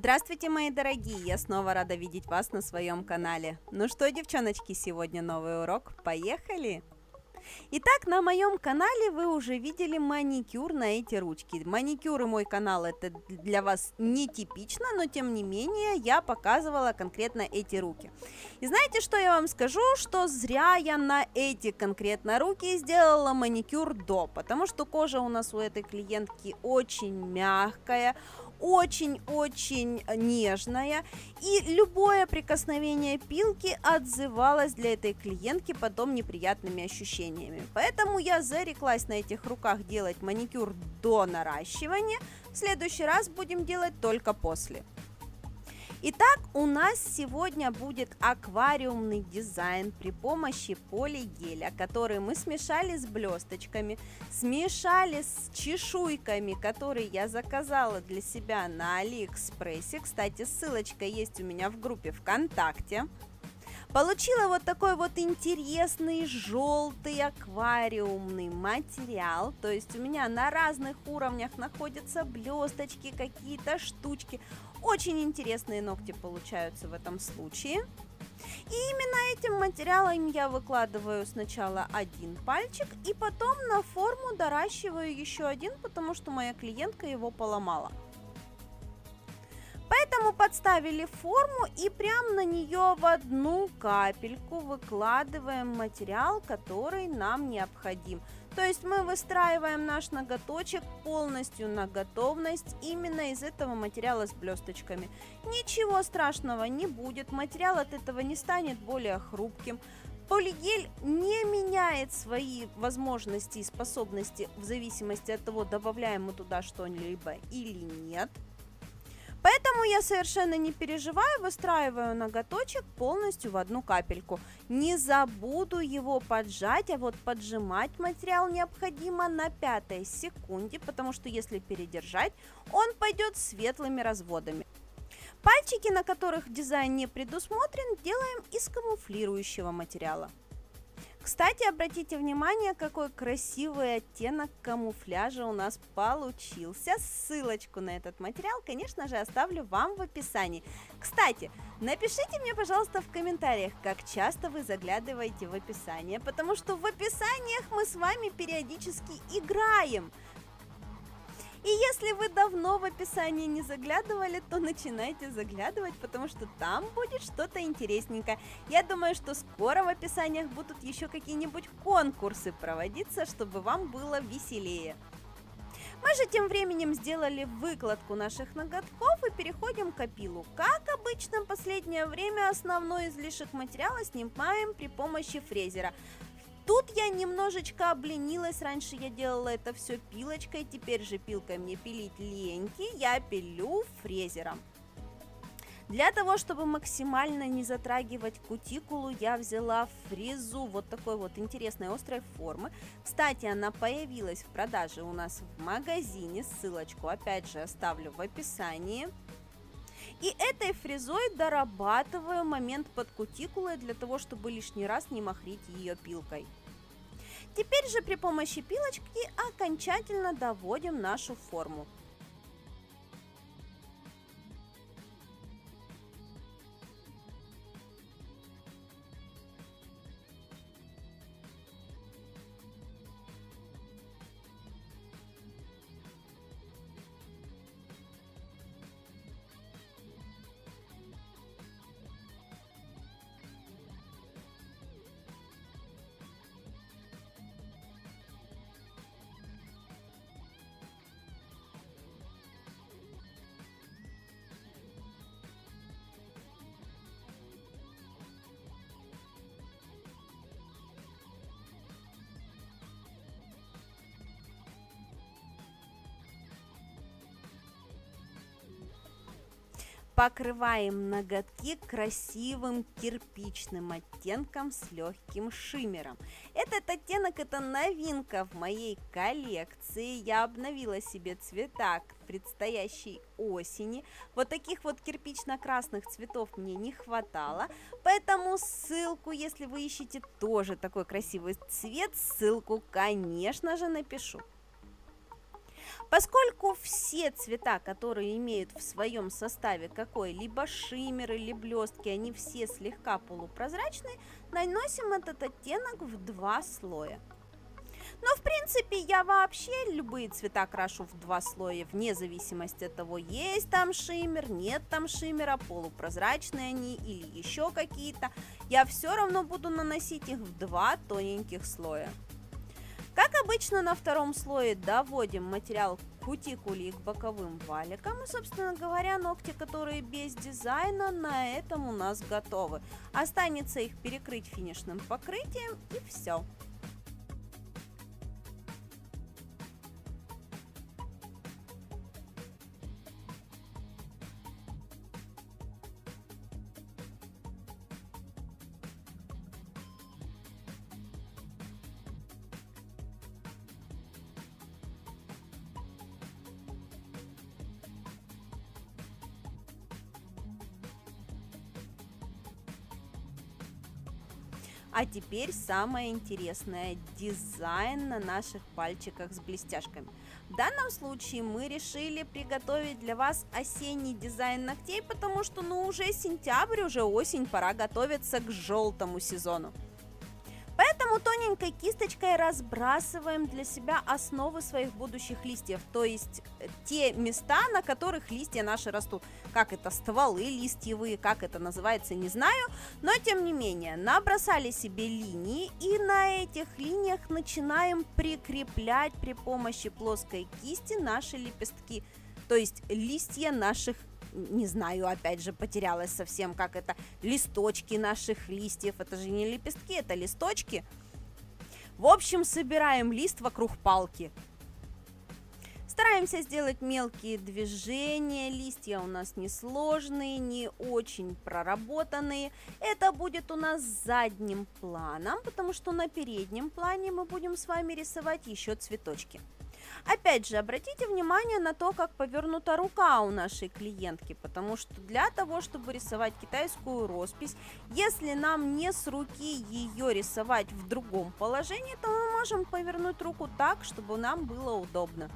Здравствуйте, мои дорогие! Я снова рада видеть вас на своем канале. Ну что, девчоночки, сегодня новый урок. Поехали! Итак, на моем канале вы уже видели маникюр на эти ручки. Маникюр и мой канал это для вас нетипично, но тем не менее я показывала конкретно эти руки. И знаете, что я вам скажу? Что зря я на эти конкретно руки сделала маникюр до, потому что кожа у нас у этой клиентки очень мягкая, очень-очень нежная, и любое прикосновение пилки отзывалось для этой клиентки потом неприятными ощущениями. Поэтому я зареклась на этих руках делать маникюр до наращивания. В следующий раз будем делать только после. Итак, у нас сегодня будет аквариумный дизайн при помощи полигеля, который мы смешали с блесточками, смешали с чешуйками, которые я заказала для себя на Алиэкспрессе. Кстати, ссылочка есть у меня в группе ВКонтакте. Получила вот такой вот интересный желтый аквариумный материал, то есть у меня на разных уровнях находятся блесточки, какие-то штучки. Очень интересные ногти получаются в этом случае. И именно этим материалом я выкладываю сначала один пальчик и потом на форму доращиваю еще один, потому что моя клиентка его поломала. Поэтому подставили форму и прямо на нее в одну капельку выкладываем материал, который нам необходим. То есть мы выстраиваем наш ноготочек полностью на готовность именно из этого материала с блесточками. Ничего страшного не будет, материал от этого не станет более хрупким. Полигель не меняет свои возможности и способности в зависимости от того, добавляем мы туда что-либо или нет. Поэтому я совершенно не переживаю, выстраиваю ноготочек полностью в одну капельку. Не забуду его поджать, а вот поджимать материал необходимо на 5-й секунде, потому что если передержать, он пойдет светлыми разводами. Пальчики, на которых дизайн не предусмотрен, делаем из камуфлирующего материала. Кстати, обратите внимание, какой красивый оттенок камуфляжа у нас получился. Ссылочку на этот материал, конечно же, оставлю вам в описании. Кстати, напишите мне, пожалуйста, в комментариях, как часто вы заглядываете в описание, потому что в описаниях мы с вами периодически играем. И если вы давно в описание не заглядывали, то начинайте заглядывать, потому что там будет что-то интересненькое. Я думаю, что скоро в описаниях будут еще какие-нибудь конкурсы проводиться, чтобы вам было веселее. Мы же тем временем сделали выкладку наших ноготков и переходим к опилу. Как обычно, в последнее время основной излишек материала снимаем при помощи фрезера. Тут я немножечко обленилась, раньше я делала это все пилочкой, теперь же пилкой мне пилить леньки, я пилю фрезером. Для того, чтобы максимально не затрагивать кутикулу, я взяла фрезу вот такой вот интересной острой формы. Кстати, она появилась в продаже у нас в магазине, ссылочку опять же оставлю в описании. И этой фрезой дорабатываю момент под кутикулой для того, чтобы лишний раз не махрить ее пилкой. Теперь же при помощи пилочки окончательно доводим нашу форму. Покрываем ноготки красивым кирпичным оттенком с легким шиммером. Этот оттенок это новинка в моей коллекции. Я обновила себе цвета к предстоящей осени. Вот таких вот кирпично-красных цветов мне не хватало. Поэтому ссылку, если вы ищете тоже такой красивый цвет, ссылку, конечно же, напишу. Поскольку все цвета, которые имеют в своем составе какой-либо шиммер или блестки, они все слегка полупрозрачные, наносим этот оттенок в 2 слоя. Но в принципе я вообще любые цвета крашу в 2 слоя, вне зависимости от того, есть там шиммер, нет там шиммера, полупрозрачные они или еще какие-то. Я все равно буду наносить их в 2 тоненьких слоя. Как обычно, на втором слое доводим материал к кутикуле и к боковым валикам. И, собственно говоря, ногти, которые без дизайна, на этом у нас готовы. Останется их перекрыть финишным покрытием, и все. А теперь самое интересное – дизайн на наших пальчиках с блестяшками. В данном случае мы решили приготовить для вас осенний дизайн ногтей, потому что уже сентябрь, уже осень, пора готовиться к желтому сезону. Поэтому тоненькой кисточкой разбрасываем для себя основы своих будущих листьев, то есть те места, на которых листья наши растут. Как это, стволы листьевые, как это называется, не знаю, но тем не менее набросали себе линии, и на этих линиях начинаем прикреплять при помощи плоской кисти наши лепестки, то есть листья наших, не знаю, опять же потерялась совсем, как это, листочки наших листьев, это же не лепестки, это листочки. В общем, собираем лист вокруг палки. Стараемся сделать мелкие движения, листья у нас несложные, не очень проработанные. Это будет у нас задним планом, потому что на переднем плане мы будем с вами рисовать еще цветочки. Опять же, обратите внимание на то, как повернута рука у нашей клиентки, потому что для того, чтобы рисовать китайскую роспись, если нам не с руки ее рисовать в другом положении, то мы можем повернуть руку так, чтобы нам было удобно.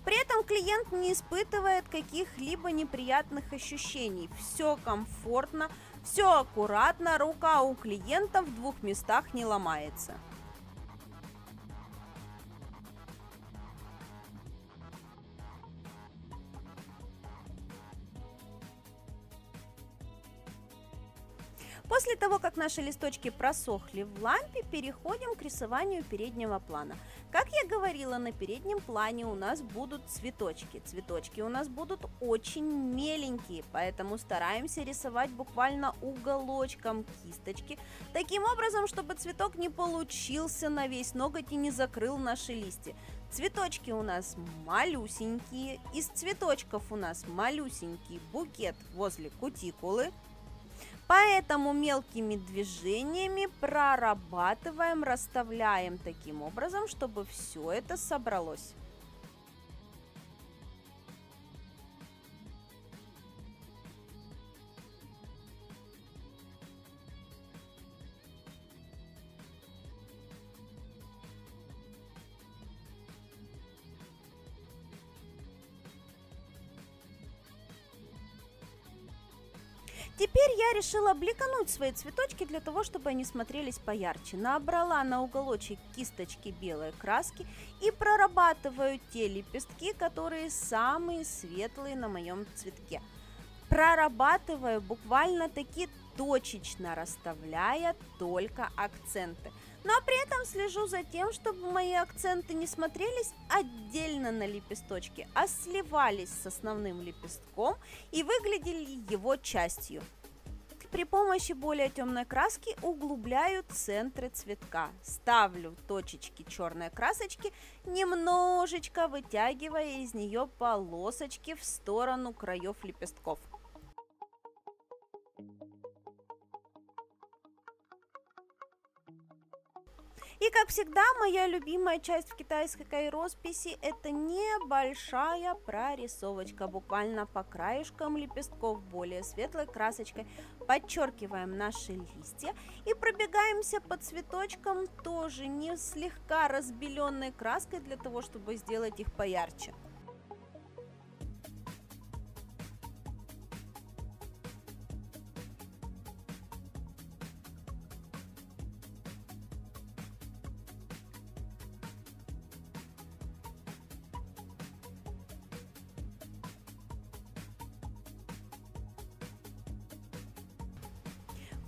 При этом клиент не испытывает каких-либо неприятных ощущений. Все комфортно, все аккуратно, рука у клиента в двух местах не ломается. После того, как наши листочки просохли в лампе, переходим к рисованию переднего плана. Как я говорила, на переднем плане у нас будут цветочки. Цветочки у нас будут очень меленькие, поэтому стараемся рисовать буквально уголочком кисточки, таким образом, чтобы цветок не получился на весь ноготь и не закрыл наши листья. Цветочки у нас малюсенькие, из цветочков у нас малюсенький букет возле кутикулы. Поэтому мелкими движениями прорабатываем, расставляем таким образом, чтобы все это собралось. Теперь я решила бликануть свои цветочки для того, чтобы они смотрелись поярче. Набрала на уголочек кисточки белой краски и прорабатываю те лепестки, которые самые светлые на моем цветке. Прорабатываю буквально-таки точечно, расставляя только акценты. Но при этом слежу за тем, чтобы мои акценты не смотрелись отдельно на лепесточке, а сливались с основным лепестком и выглядели его частью. При помощи более темной краски углубляю центры цветка. Ставлю точечки черной красочки, немножечко вытягивая из нее полосочки в сторону краев лепестков. И И, как всегда, моя любимая часть в китайской росписи — это небольшая прорисовочка, буквально по краешкам лепестков более светлой красочкой. Подчеркиваем наши листья и пробегаемся по цветочкам тоже не слегка разбеленной краской для того, чтобы сделать их поярче.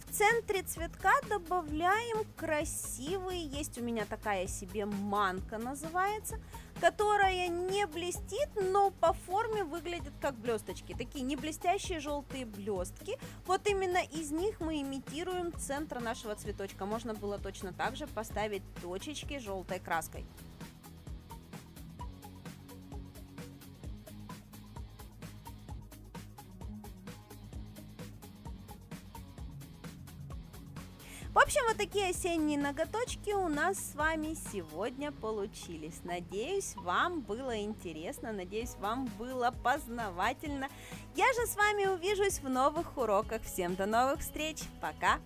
В центре цветка добавляем красивый, есть у меня такая себе манка называется, которая не блестит, но по форме выглядит как блесточки, такие не блестящие желтые блестки. Вот именно из них мы имитируем центр нашего цветочка. Можно было точно так же поставить точечки желтой краской. В общем, вот такие осенние ноготочки у нас с вами сегодня получились. Надеюсь, вам было интересно, надеюсь, вам было познавательно. Я же с вами увижусь в новых уроках. Всем до новых встреч. Пока!